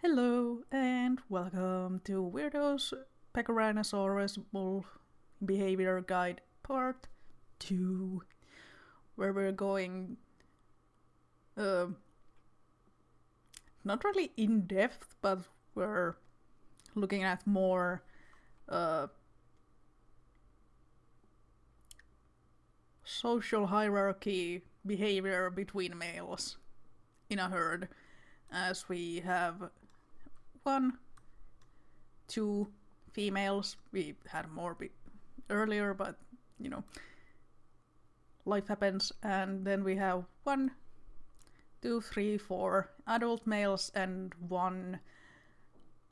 Hello and welcome to Weirdos Pachyrhinosaurus Bull Behavior Guide Part 2, where we're going not really in depth, but we're looking at more social hierarchy behavior between males in a herd, as we have 1, 2 females. We had more earlier, but life happens. And then we have 1, 2, 3, 4 adult males and 1,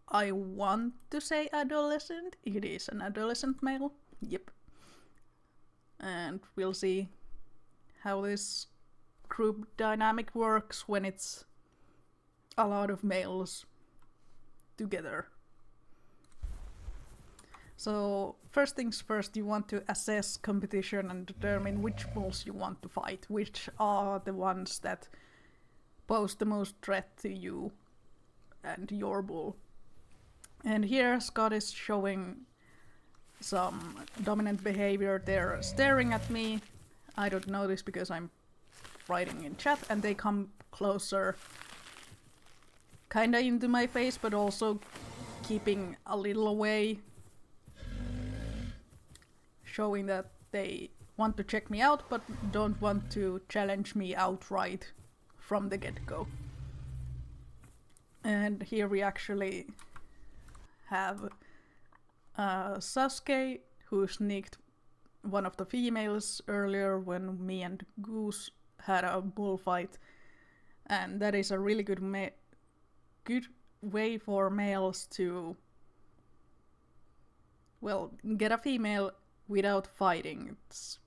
I want to say adolescent. It is an adolescent male. Yep. And we'll see how this group dynamic works when it's a lot of males together. So first things first, you want to assess competition and determine which bulls you want to fight, which are the ones that pose the most threat to you and your bull. And here Scott is showing some dominant behavior. They're staring at me. I don't know this because I'm writing in chat, and they come closer, kinda into my face, but also keeping a little away, showing that they want to check me out but don't want to challenge me outright from the get-go. And here we actually have Sasuke, who sneaked one of the females earlier when me and Goose had a bullfight, and that is a really good way for males to, get a female without fighting. It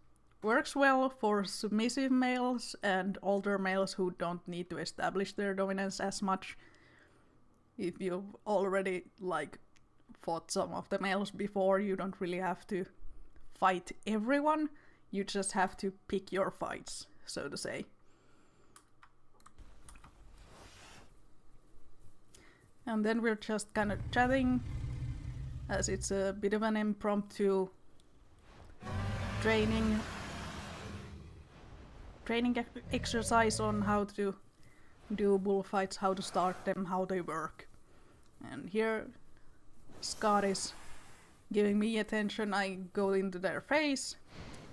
works well for submissive males and older males who don't need to establish their dominance as much. If you've already fought some of the males before, you don't really have to fight everyone. You just have to pick your fights, so to say. And then we're just kind of chatting, as it's a bit of an impromptu training exercise on how to do bullfights, how to start them, how they work. And here Scott is giving me attention. I go into their face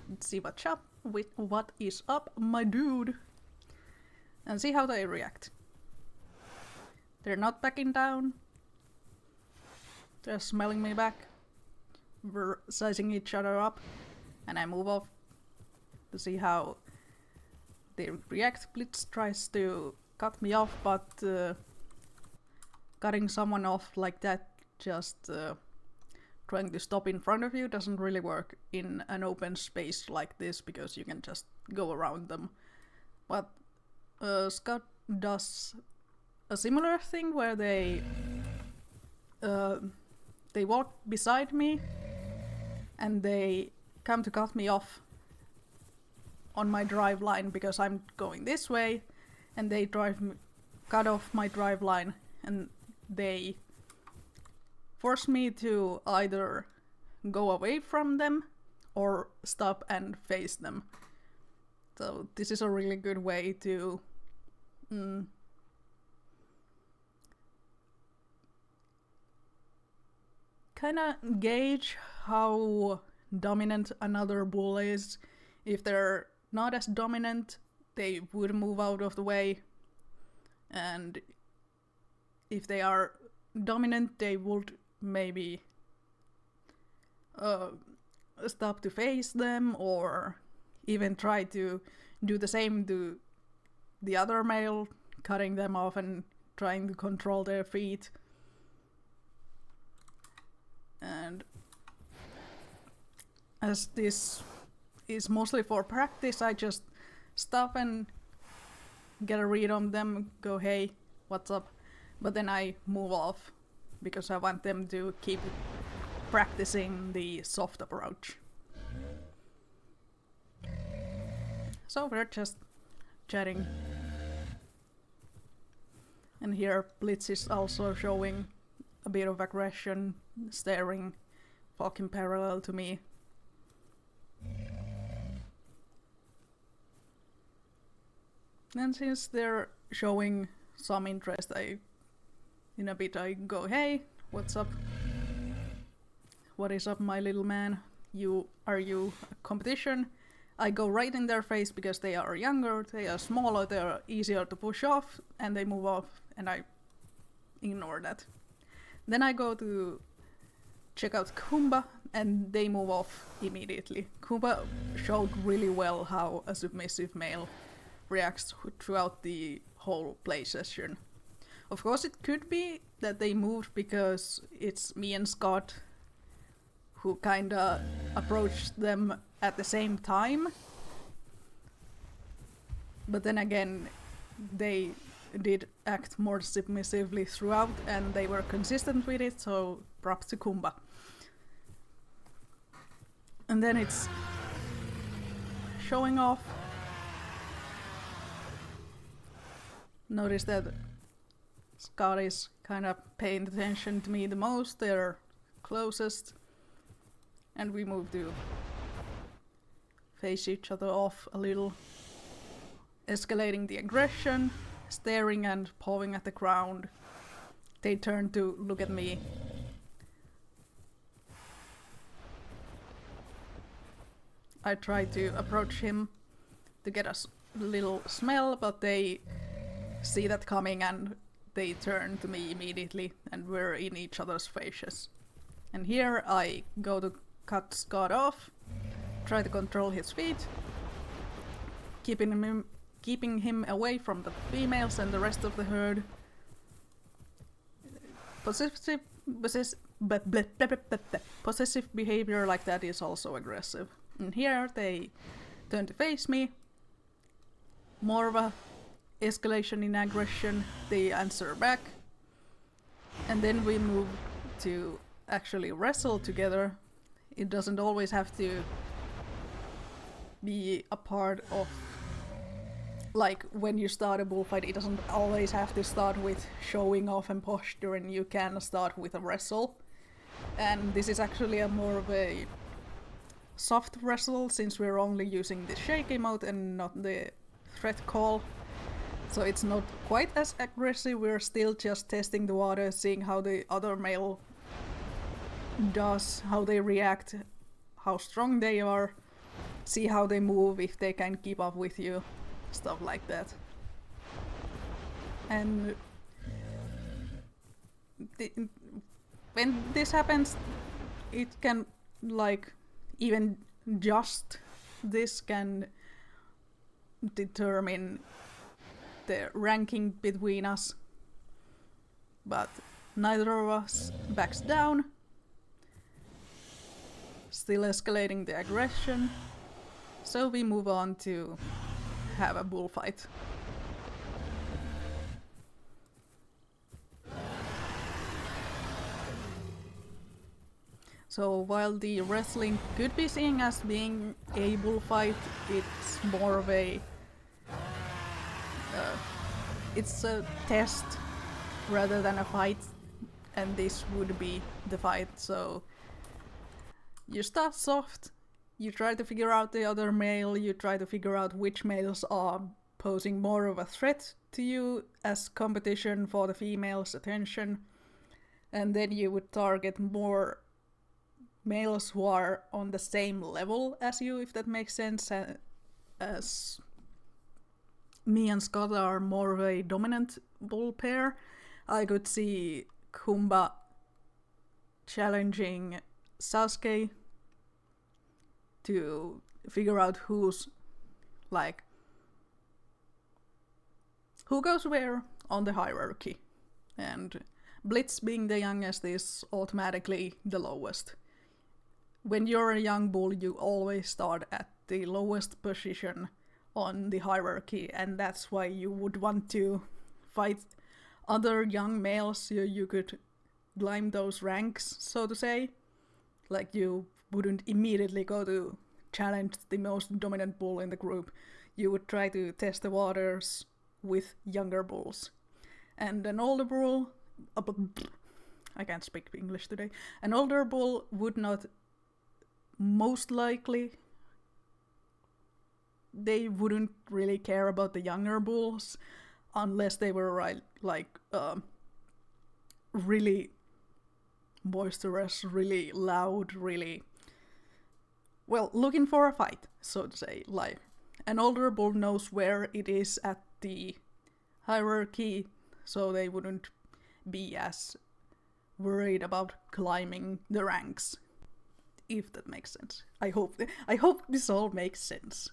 and see what is up, my dude, and see how they react. They're not backing down. They're smelling me back. We're sizing each other up, and I move off to see how they react. Blitz tries to cut me off, but cutting someone off like that, just trying to stop in front of you, doesn't really work in an open space like this, because you can just go around them. But Scott does a similar thing where they walk beside me and they come to cut me off on my drive line because I'm going this way, and they cut off my drive line, and they force me to either go away from them or stop and face them. So this is a really good way to kind of gauge how dominant another bull is. If they're not as dominant, they would move out of the way, and if they are dominant, they would maybe stop to face them, or even try to do the same to the other male, cutting them off and trying to control their feet. And as this is mostly for practice, I just stop and get a read on them, go, hey, what's up? But then I move off, because I want them to keep practicing the soft approach. So we're just chatting. And here Blitz is also showing a bit of aggression, staring fucking parallel to me. And since they're showing some interest, in a bit I go, hey, what's up? What is up, my little man? Are you a competition? I go right in their face because they are younger, they are smaller, they are easier to push off, and they move off, and I ignore that. Then I go to check out Kumba, and they move off immediately. Kumba showed really well how a submissive male reacts throughout the whole play session. Of course, it could be that they moved because it's me and Scott who kinda approached them at the same time. But then again, they did act more submissively throughout and they were consistent with it, so props to Kumba. And then it's showing off. Notice that Scott is kind of paying attention to me the most, they're closest. And we move to face each other off a little, escalating the aggression, staring and pawing at the ground. They turn to look at me. I try to approach him to get a little smell, but they see that coming and they turn to me immediately and we're in each other's faces. And here I go to cut Scott off, try to control his feet, keeping him away from the females and the rest of the herd. Possessive behavior like that is also aggressive. And here they turn to face me. More of a escalation in aggression, they answer back. And then we move to actually wrestle together. It doesn't always have to be a part of, like when you start a bullfight, it doesn't always have to start with showing off and posture, and you can start with a wrestle. And this is actually a more of a soft wrestle, since we're only using the shaky mode and not the threat call. So it's not quite as aggressive, we're still just testing the water, seeing how the other male does, how they react, how strong they are, see how they move, if they can keep up with you, stuff like that. And when this happens, it can, like, even just this can determine the ranking between us. But neither of us backs down. Still escalating the aggression. So we move on to have a bullfight. So while the wrestling could be seen as being a bullfight, it's more of a it's a test rather than a fight, and this would be the fight. So you start soft, you try to figure out the other male, you try to figure out which males are posing more of a threat to you as competition for the female's attention, and then you would target more males who are on the same level as you, if that makes sense. As me and Scott are more of a dominant bull pair, I could see Kumba challenging Sasuke to figure out who's, like, who goes where on the hierarchy. And Blitz, being the youngest, is automatically the lowest. When you're a young bull, you always start at the lowest position on the hierarchy, and that's why you would want to fight other young males so you could climb those ranks, so to say. Like, you wouldn't immediately go to challenge the most dominant bull in the group. You would try to test the waters with younger bulls. And an older bull, I can't speak English today. An older bull would not, most likely, they wouldn't really care about the younger bulls unless they were really boisterous, really loud, really, well, looking for a fight, so to say. Like, an older bull knows where it is at the hierarchy, so they wouldn't be as worried about climbing the ranks, if that makes sense. I hope this all makes sense.